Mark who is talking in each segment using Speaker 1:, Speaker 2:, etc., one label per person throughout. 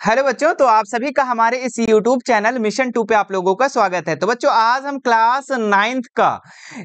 Speaker 1: Hello बच्चों, तो आप सभी का हमारे इस YouTube चैनल मिशन 2 पे आप लोगों का स्वागत है। तो बच्चों, आज हम क्लास 9th का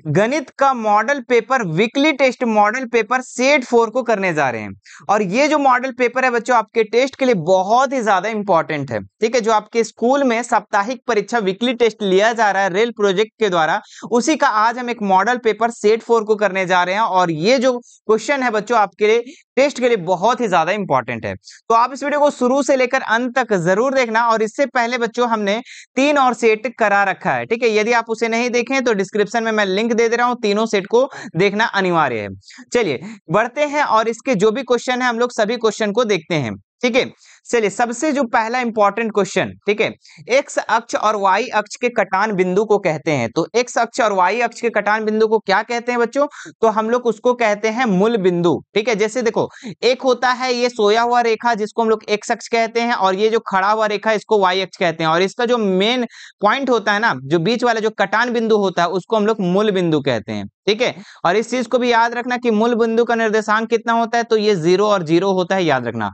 Speaker 1: गणित का model paper weekly test model paper set 4 को करने जा रहे हैं। और ये जो मॉडल पेपर है बच्चों, आपके टेस्ट के लिए बहुत ही ज्यादा इंपॉर्टेंट है। ठीक है, जो आपके स्कूल में साप्ताहिक परीक्षा वीकली टेस्ट लिया जा रहा है रेल प्रोजेक्ट के द्वारा, उसी का आज हम एक मॉडल पेपर सेट 4 को करने जा रहे हैं। और ये जो क्वेश्चन है बच्चों, आपके लिए टेस्ट के लिए बहुत ही ज्यादा इंपॉर्टेंट है। तो आप इस वीडियो को शुरू से लेकर अंत तक जरूर देखना। और इससे पहले बच्चों, हमने 3 और सेट करा रखा है। ठीक है, यदि आप उसे नहीं देखें तो डिस्क्रिप्शन में मैं लिंक दे रहा हूं, तीनों सेट को देखना अनिवार्य है। चलिए बढ़ते हैं और इसके जो भी क्वेश्चन है हम लोग सभी क्वेश्चन को देखते हैं। ठीक है, चलिए सबसे जो पहला इंपॉर्टेंट क्वेश्चन, ठीक है, एक्स अक्ष और वाई अक्ष के कटान बिंदु को कहते हैं। तो एक्स अक्ष और वाई अक्ष के कटान बिंदु को क्या कहते हैं बच्चों? तो हम लोग उसको कहते हैं मूल बिंदु। ठीक है, जैसे देखो, एक होता है ये सोया हुआ रेखा जिसको हम लोग एक्स अक्ष कहते हैं, और ये जो खड़ा हुआ रेखा इसको वाई अक्ष कहते हैं। और इसका जो मेन पॉइंट होता है ना, जो बीच वाला जो कटान बिंदु होता है, उसको हम लोग मूल बिंदु कहते हैं। ठीक है, और इस चीज को भी याद रखना कि मूल बिंदु का निर्देशांक कितना होता है, तो ये 0 और 0 होता है, याद रखना।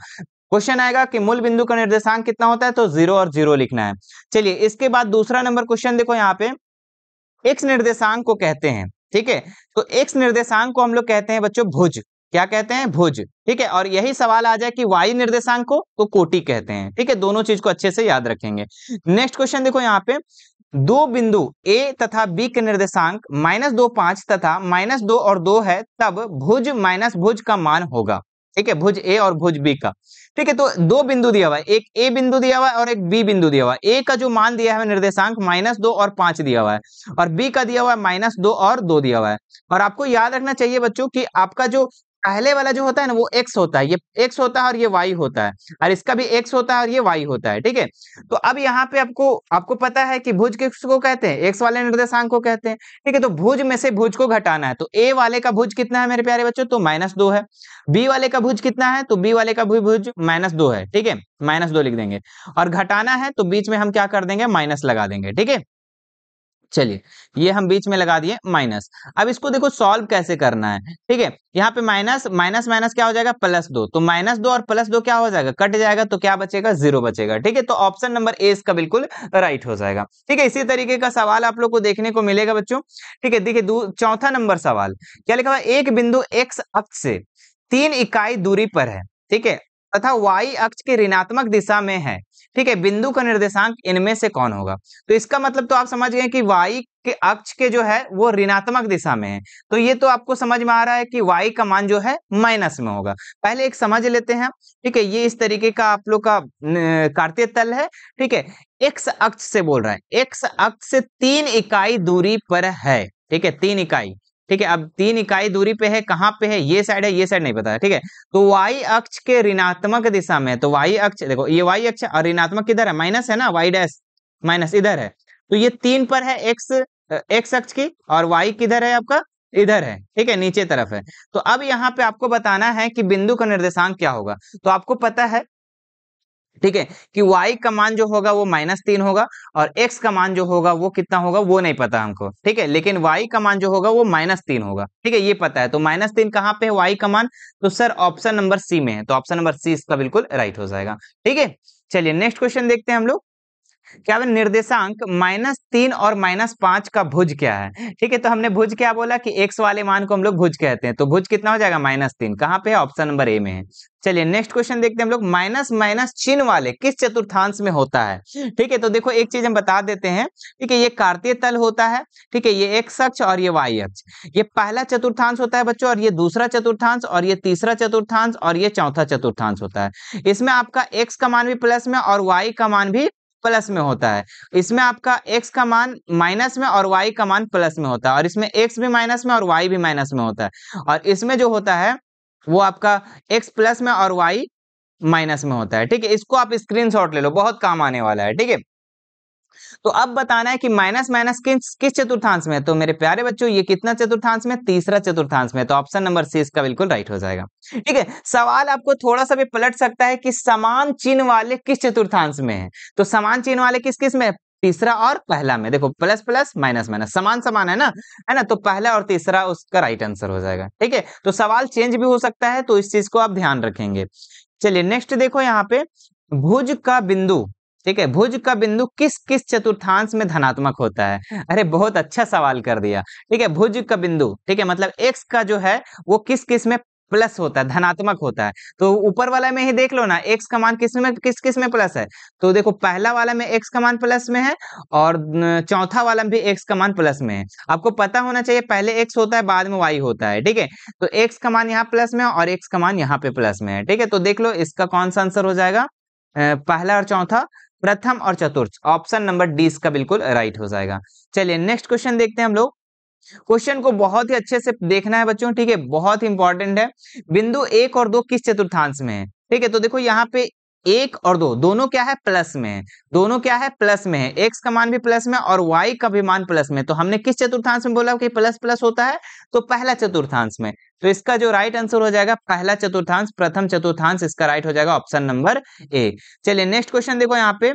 Speaker 1: क्वेश्चन आएगा कि मूल बिंदु का निर्देशांक कितना होता है, तो 0 और 0 लिखना है। चलिए इसके बाद दूसरा नंबर क्वेश्चन देखो, यहाँ पे एक्स निर्देशांक को कहते हैं। ठीक है, तो एक्स निर्देशांक को हम लोग कहते हैं बच्चों भुज। क्या कहते हैं? भुज। ठीक है, और यही सवाल आ जाए कि वाई निर्देशांक को तो कोटि कहते हैं। ठीक है, दोनों चीज को अच्छे से याद रखेंगे। नेक्स्ट क्वेश्चन देखो, यहाँ पे दो बिंदु ए तथा बी के निर्देशांक -2, 5 तथा -2 और 2 है, तब भुज माइनस भुज का मान होगा। ठीक है, भुज ए और भुज बी का। ठीक है, तो दो बिंदु दिया हुआ है, एक ए बिंदु दिया हुआ है और एक बी बिंदु दिया हुआ है। ए का जो मान दिया है निर्देशांक -2 और 5 दिया हुआ है, और बी का दिया हुआ है -2 और 2 दिया हुआ है। और आपको याद रखना चाहिए बच्चों कि आपका जो पहले वाला जो होता है ना, वो एक्स होता है, ये एक्स होता है और ये वाई होता है, और इसका भी एक्स होता है और ये वाई होता है। ठीक है, तो अब यहाँ पे आपको आपको पता है कि भुज किसको कहते हैं? एक्स वाले निर्देशांक को कहते हैं। ठीक है, तो भुज में से भुज को घटाना है, तो ए वाले का भुज कितना है मेरे प्यारे बच्चों? तो -2 है। बी वाले का भुज कितना है? तो बी वाले का भी भुज -2 है। ठीक है, -2 लिख देंगे, और घटाना है तो बीच में हम क्या कर देंगे? माइनस लगा देंगे। ठीक है, चलिए ये हम बीच में लगा दिए माइनस। अब इसको देखो सॉल्व कैसे करना है। ठीक है, यहाँ पे माइनस माइनस माइनस क्या हो जाएगा? +2। तो -2 और +2 क्या हो जाएगा? कट जाएगा, तो क्या बचेगा? 0 बचेगा। ठीक है, तो ऑप्शन नंबर ए इसका बिल्कुल राइट हो जाएगा। ठीक है, इसी तरीके का सवाल आप लोग को देखने को मिलेगा बच्चों। ठीक है, देखिए चौथा नंबर सवाल क्या लिखा हुआ है? एक बिंदु एक्स अक्ष से 3 इकाई दूरी पर है। ठीक है, तथा वाई अक्ष के ऋणात्मक दिशा में है। ठीक है, बिंदु का निर्देशांक इनमें से कौन होगा? तो इसका मतलब तो आप समझ गए कि वाई के अक्ष के जो है वो ऋणात्मक दिशा में है। तो ये तो आपको समझ में आ रहा है कि वाई का मान जो है माइनस में होगा। पहले एक समझ लेते हैं। ठीक है, ये इस तरीके का आप लोग का कार्तीय तल है। ठीक है, एक्स अक्ष से बोल रहा है, एक्स अक्ष से 3 इकाई दूरी पर है। ठीक है, 3 इकाई। ठीक है, अब 3 इकाई दूरी पे है, कहां पे है? ये साइड है, ये साइड नहीं पता है। ठीक है, तो वाई अक्ष के ऋणात्मक दिशा में है। तो वाई अक्ष देखो, ये वाई अक्ष और ऋणात्मक किधर है? माइनस है ना, वाई डैश माइनस इधर है। तो ये 3 पर है एक्स एक्स अक्ष की, और वाई किधर है आपका? इधर है। ठीक है, नीचे तरफ है। तो अब यहाँ पे आपको बताना है कि बिंदु का निर्देशांक क्या होगा। तो आपको पता है, ठीक है, कि y का मान जो होगा वो -3 होगा, और x का मान जो होगा वो कितना होगा वो नहीं पता हमको। ठीक है, लेकिन y का मान जो होगा वो -3 होगा। ठीक है, ये पता है। तो -3 कहाँ पे है y का मान? तो सर ऑप्शन नंबर सी में है। तो ऑप्शन नंबर सी इसका बिल्कुल राइट हो जाएगा। ठीक है, चलिए नेक्स्ट क्वेश्चन देखते हैं हम लोग। क्या है? निर्देशांक -3 और -5 का भुज क्या है? ठीक है, तो हमने भुज क्या बोला कि एक्स वाले मान को हम लोग भुज कहते हैं। तो भुज कितना हो जाएगा? -3। कहाँ पे है? ऑप्शन नंबर ए में है। चलिए नेक्स्ट क्वेश्चन देखते हैं हम लोग। माइनस माइनस चिन्ह वाले किस चतुर्थांश में होता है? ठीक है, तो देखो एक चीज हम बता देते हैं। ठीक है, ये कार्तीय तल होता है। ठीक है, ये एक्स अक्ष और ये वाई अक्ष, ये पहला चतुर्थांश होता है बच्चों, और ये दूसरा चतुर्थांश, और ये तीसरा चतुर्थांश, और ये चौथा चतुर्थांश होता है। इसमें आपका एक्स का मान भी प्लस में और वाई का मान भी प्लस में होता है। इसमें आपका x का मान माइनस में और y का मान प्लस में होता है, और इसमें x भी माइनस में और y भी माइनस में होता है। और इसमें जो होता है वो आपका x प्लस में और y माइनस में होता है। ठीक है, इसको आप स्क्रीनशॉट ले लो, बहुत काम आने वाला है। ठीक है, तो अब बताना है कि माइनस माइनस किस किस चतुर्थांश में है। तो मेरे प्यारे बच्चों, ये कितना चतुर्थांश में? तीसरा चतुर्थांश में। तो ऑप्शन नंबर सी इसका बिल्कुल राइट हो जाएगा। ठीक है, सवाल आपको थोड़ा सा भी पलट सकता है कि समान चिन्ह वाले किस चतुर्थांश में है। तो समान चिन्ह वाले किस किस में? तीसरा और पहला में। देखो प्लस प्लस माइनस माइनस समान समान है ना, तो पहला और तीसरा उसका राइट आंसर हो जाएगा। ठीक है, तो सवाल चेंज भी हो सकता है, तो इस चीज को आप ध्यान रखेंगे। चलिए नेक्स्ट देखो यहाँ पे, भुज का बिंदु, ठीक है, भुज का बिंदु किस किस चतुर्थांश में धनात्मक होता है? अरे बहुत अच्छा सवाल कर दिया। ठीक है, भुज का बिंदु, ठीक है, मतलब एक्स का जो है वो किस किस में प्लस होता है, धनात्मक होता है। तो ऊपर वाला में ही देख लो ना, एक्स का मान किस किस में प्लस है। तो देखो पहला वाला में एक्स का मान प्लस में है और चौथा वाला में भी एक्स का मान प्लस में है। आपको पता होना चाहिए पहले एक्स होता है बाद में वाई होता है। ठीक है, तो एक्स का मान यहाँ प्लस में है और एक्स का मान यहाँ पे प्लस में है। ठीक है, तो देख लो इसका कौन सा आंसर हो जाएगा, पहला और चौथा, प्रथम और चतुर्थ, ऑप्शन नंबर डी इसका बिल्कुल राइट हो जाएगा। चलिए नेक्स्ट क्वेश्चन देखते हैं हम लोग। क्वेश्चन को बहुत ही अच्छे से देखना है बच्चों, ठीक है, बहुत ही इंपॉर्टेंट है। बिंदु 1 और 2 किस चतुर्थांश में है? ठीक है, तो देखो यहाँ पे 1 और 2 दोनों क्या है, प्लस में है। दोनों क्या है, प्लस में है। एक्स का मान भी प्लस में और वाई का भी मान प्लस में। तो हमने किस चतुर्थांश में बोला कि प्लस प्लस होता है? तो पहला चतुर्थांश में। तो इसका जो राइट आंसर हो जाएगा पहला चतुर्थांश, प्रथम चतुर्थांश, इसका राइट हो जाएगा ऑप्शन नंबर ए। चलिए नेक्स्ट क्वेश्चन देखो, यहाँ पे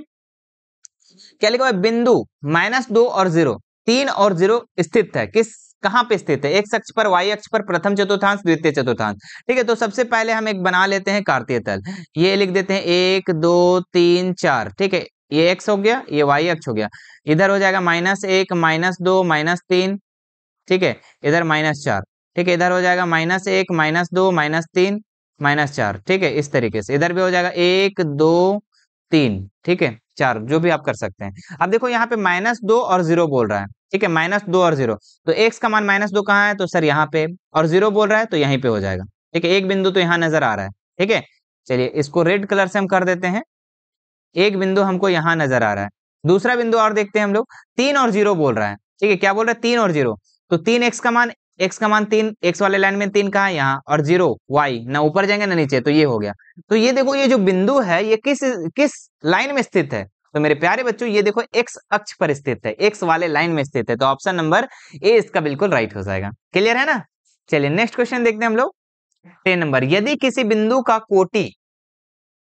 Speaker 1: क्या लिखा हुआ है, बिंदु -2 और 0, 3 और 0 स्थित है किस, कहां पे स्थित है? एक्स अक्ष पर, वाई अक्ष पर, प्रथम चतुर्थांश, द्वितीय चतुर्थांश। ठीक है, तो सबसे पहले हम एक बना लेते हैं कार्तीय तल। ये लिख देते हैं 1 2 3 4। ठीक है, ये एक्स हो गया, ये वाई अक्ष हो गया। इधर हो जाएगा -1 -2 -3। ठीक है, इधर -4। ठीक है, इधर हो जाएगा -1 -2 -3 -4। ठीक है, इस तरीके से इधर भी हो जाएगा 1 2 3। ठीक है, 4, जो भी आप कर सकते हैं। अब देखो यहाँ पे -2 और 0 बोल रहा है। ठीक है, -2 और 0, तो एक्स का मान -2 कहाँ है? तो सर यहाँ पे, और 0 बोल रहा है तो यहीं पे हो जाएगा। ठीक है, एक बिंदु तो यहाँ नजर आ रहा है। ठीक है, चलिए इसको रेड कलर से हम कर देते हैं। एक बिंदु हमको यहाँ नजर आ रहा है। दूसरा बिंदु और देखते हैं हम लोग, 3 और 0 बोल रहा है। ठीक है, क्या बोल रहा है? 3 और 0, तो 3 एक्स का मान 3, एक्स वाले लाइन में 3 कहाँ है? यहाँ, और 0 वाई, ना ऊपर जाएंगे ना नीचे, तो ये हो गया। तो ये देखो, ये जो बिंदु है ये किस किस लाइन में स्थित है? तो मेरे प्यारे बच्चों ये देखो एक्स अक्ष पर स्थित है, एक्स वाले लाइन में स्थित है। तो ऑप्शन नंबर ए इसका बिल्कुल राइट हो जाएगा। क्लियर है ना? चलिए नेक्स्ट क्वेश्चन देखते हैं हम लोग। 10 नंबर, यदि किसी बिंदु का कोटि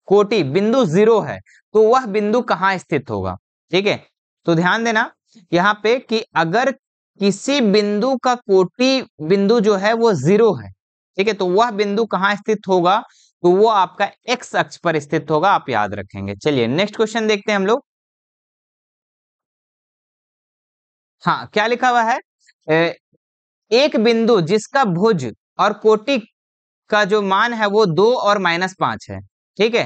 Speaker 1: कोटि बिंदु 0 है तो वह बिंदु कहाँ स्थित होगा? ठीक है, तो ध्यान देना यहाँ पे कि अगर किसी बिंदु का कोटि बिंदु जो है वो 0 है, ठीक है, तो वह बिंदु कहाँ स्थित होगा? तो वो आपका एक्स अक्ष पर स्थित होगा, आप याद रखेंगे। चलिए नेक्स्ट क्वेश्चन देखते हैं हम लोग। हाँ, क्या लिखा हुआ है, एक बिंदु जिसका भुज और कोटि का जो मान है वो 2 और -5 है। ठीक है,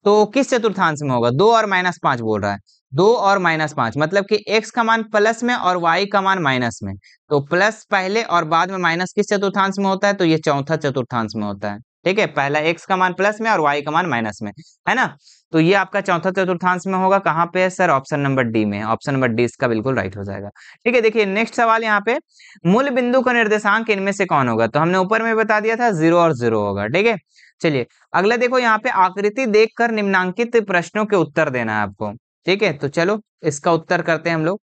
Speaker 1: तो किस चतुर्थांश में होगा? 2 और -5 बोल रहा है। 2 और -5 मतलब कि x का मान प्लस में और y का मान माइनस में। तो प्लस पहले और बाद में माइनस किस चतुर्थांश में होता है? तो ये चौथा चतुर्थांश में होता है। ठीक है, पहला x का मान प्लस में और y का मान माइनस में, है ना? तो ये आपका चौथा चतुर्थांश में होगा। कहाँ पे है सर? ऑप्शन नंबर डी में। ऑप्शन नंबर डी इसका बिल्कुल राइट हो जाएगा। ठीक है, देखिए नेक्स्ट सवाल यहाँ पे, मूल बिंदु का निर्देशांक इनमें से कौन होगा? तो हमने ऊपर में बता दिया था 0 और 0 होगा। ठीक है, चलिए अगला देखो, यहाँ पे आकृति देखकर निम्नांकित प्रश्नों के उत्तर देना है आपको। ठीक है, तो चलो इसका उत्तर करते हैं हम लोग।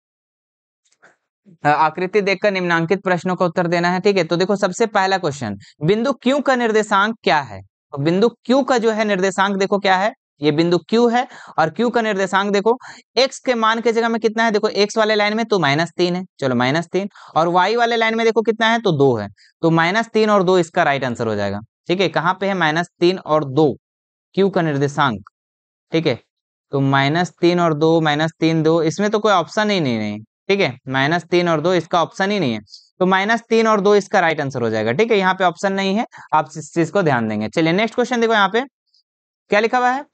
Speaker 1: आकृति देखकर निम्नांकित प्रश्नों का उत्तर देना है। ठीक है, तो देखो सबसे पहला क्वेश्चन, बिंदु Q का निर्देशांक क्या है? तो बिंदु Q का जो है निर्देशांक देखो क्या है, ये बिंदु Q है और Q का निर्देशांक देखो, x के मान के जगह में कितना है? देखो x वाले लाइन में तो -3 है, चलो -3, और y वाले लाइन में देखो कितना है? तो 2 है। तो -3 और 2 इसका राइट आंसर हो जाएगा। ठीक है, कहाँ पे है? -3 और 2, Q का निर्देशांक। ठीक है, तो -3 और 2, -3 2, इसमें तो कोई ऑप्शन ही नहीं। ठीक है, -3 और 2 इसका ऑप्शन ही नहीं है। तो -3 और 2 इसका राइट आंसर हो जाएगा। ठीक है, यहाँ पे ऑप्शन नहीं है, आप इस चीज को ध्यान देंगे। चलिए नेक्स्ट क्वेश्चन देखो, यहाँ पे क्या लिखा हुआ है,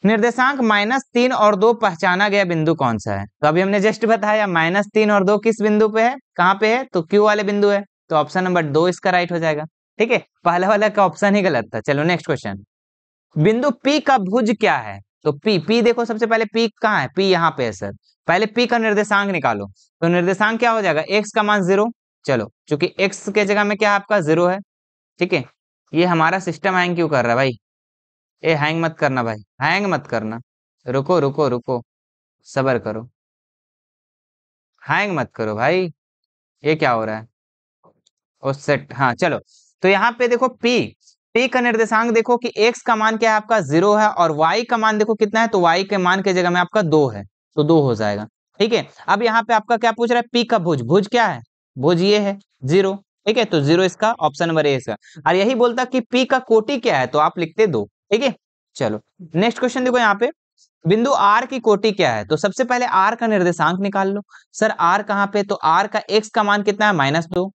Speaker 1: निर्देशांक -3 और 2 पहचाना गया बिंदु कौन सा है? तो अभी हमने जस्ट बताया -3 और 2 किस बिंदु पे है, कहाँ पे है? तो Q वाले बिंदु है। तो ऑप्शन नंबर 2 इसका राइट हो जाएगा। ठीक है, पहला वाला का ऑप्शन ही गलत था। चलो नेक्स्ट क्वेश्चन, बिंदु P का भुज क्या है? तो P देखो, सबसे पहले P कहाँ है? P यहाँ पे है सर। पहले P का निर्देशांक निकालो। तो निर्देशांक क्या हो जाएगा? x का मान 0। चलो, चूंकि x के जगह में क्या है आपका? 0 है। ठीक है, ये हमारा सिस्टम हैंग क्यों कर रहा है भाई? ए हैंग मत करना भाई, हैंग मत करना, रुको रुको रुको, सबर करो, हैंग मत करो भाई। ये क्या हो रहा है? ओ सेट, हाँ चलो। तो यहाँ पे देखो P का निर्देशांक देखो कि x का मान क्या है आपका? 0 है, और y का मान देखो कितना है? तो y के मान के जगह में आपका 2 है, तो 2 हो जाएगा। ठीक है, अब यहाँ पे आपका क्या पूछ रहा है? P का भुज, भुज क्या है? भुज ये है 0। ठीक है, तो 0 इसका ऑप्शन नंबर ए इसका। और यही बोलता कि P का कोटि क्या है? तो आप लिखते 2। ठीक है, चलो नेक्स्ट क्वेश्चन देखो यहाँ पे, बिंदु आर की कोटि क्या है? तो सबसे पहले आर का निर्देशांक निकाल लो। सर आर कहाँ पे? तो आर का एक्स का मान कितना है? -2।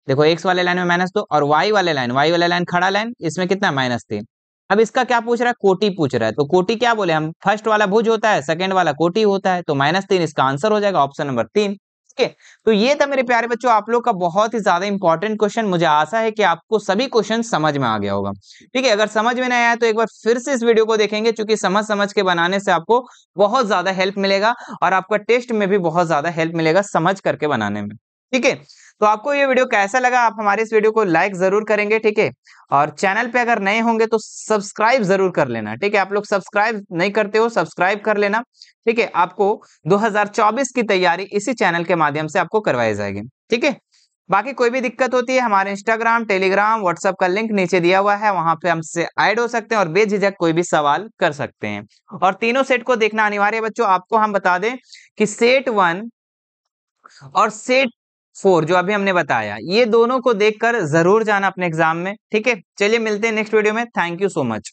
Speaker 1: देखो एक्स वाले लाइन में -2 और वाई वाले लाइन खड़ा लाइन, इसमें कितना है? -3। अब इसका क्या पूछ रहा है? कोटि पूछ रहा है। तो कोटि क्या बोले हम? फर्स्ट वाला भुज होता है, सेकंड वाला कोटि होता है। तो -3 इसका आंसर हो जाएगा, ऑप्शन नंबर 3। ठीक है, तो ये था मेरे प्यारे बच्चों आप लोग का बहुत ही ज्यादा इंपॉर्टेंट क्वेश्चन। मुझे आशा है कि आपको सभी क्वेश्चन समझ में आ गया होगा। ठीक है, अगर समझ में नहीं आया तो एक बार फिर से इस वीडियो को देखेंगे, क्योंकि समझ समझ के बनाने से आपको बहुत ज्यादा हेल्प मिलेगा और आपका टेस्ट में भी बहुत ज्यादा हेल्प मिलेगा समझ करके बनाने में। ठीक है, तो आपको ये वीडियो कैसा लगा? आप हमारे इस वीडियो को लाइक जरूर करेंगे। ठीक है, और चैनल पे अगर नए होंगे तो सब्सक्राइब जरूर कर लेना। ठीक है, आप लोग सब्सक्राइब नहीं करते हो, सब्सक्राइब कर लेना। ठीक है, आपको 2024 की तैयारी इसी चैनल के माध्यम से आपको करवाई जाएगी। ठीक है, बाकी कोई भी दिक्कत होती है हमारे इंस्टाग्राम, टेलीग्राम, व्हाट्सएप का लिंक नीचे दिया हुआ है, वहां पे हमसे ऐड हो सकते हैं और बेझिझक कोई भी सवाल कर सकते हैं। और तीनों सेट को देखना अनिवार्य है बच्चों। आपको हम बता दें कि सेट 1 और सेट 4 जो अभी हमने बताया, ये दोनों को देखकर जरूर जाना अपने एग्जाम में। ठीक है, चलिए मिलते हैं नेक्स्ट वीडियो में। Thank you so much.